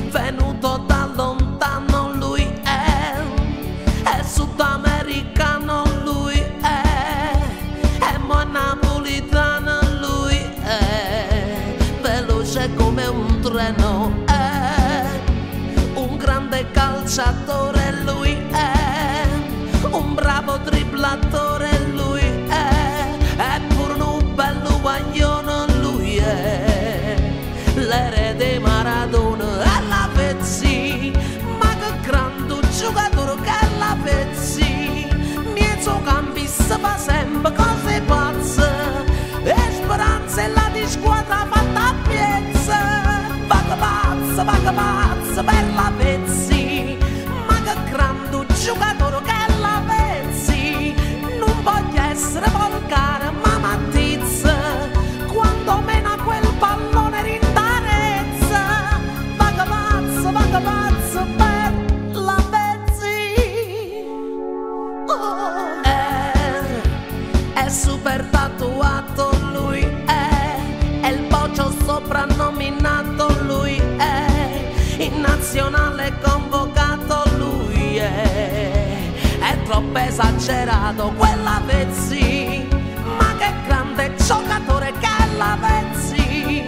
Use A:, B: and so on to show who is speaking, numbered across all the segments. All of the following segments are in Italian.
A: Venuto da lontano lui è sudamericano lui è mo' napolitano lui è veloce come un treno, è un grande calciatore lui è un bravo dribblatore lui è pure un bello guaglione lui è l'erede Maradona. Sì, ma che grande giocatore che la pezzi, centrocampista fa sempre cose pazze e speranze la di squadra fatta a piezza, va che pazza per la pezzi, ma che grande giocatore che la pezzi, non voglio essere volgare ma mattizza, quando mena quel pallone rintarezza, va che pazzo per la pezzi. È super tatuato lui è il pocio soprannominato lui è in nazionale convocato lui è troppo esagerato quella pezzi, ma che grande giocatore che la pezzi,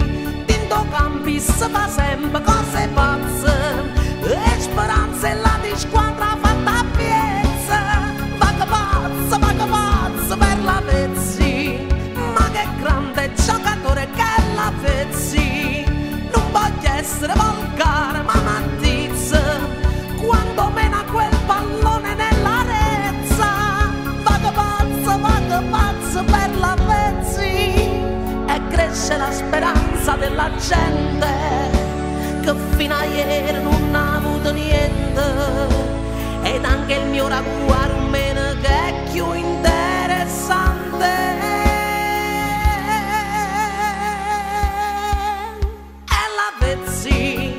A: centrocampista fa sempre cose pazze e speranze la di squadra fatta a piezza, va che pazzo per la pezzi, ma che grande giocatore che la pezzi, non voglio essere volgare ma mattizza, quando mena quel pallone nella rezza, va che pazzo per la pezzi, e cresce la speranza della gente che fino a ieri non ha avuto niente, ed anche il mio ragù armeno che è più interessante. È la pezzi,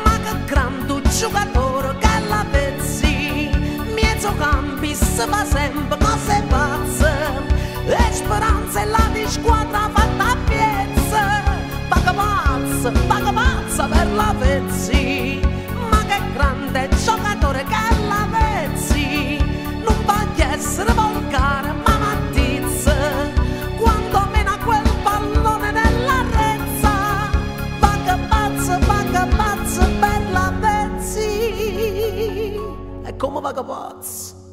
A: ma che grande giocatore che la pezzi, centrocampista fa sempre cose pazze e speranze la di squadra fatta a piezza, va che pazza per la pezzi, ma che grande giocatore che la pezzi, non voglio essere volgare ma mattizza, quando mena quel pallone nella rezza, va che pazzo per la pezzi, e come va che pazzo.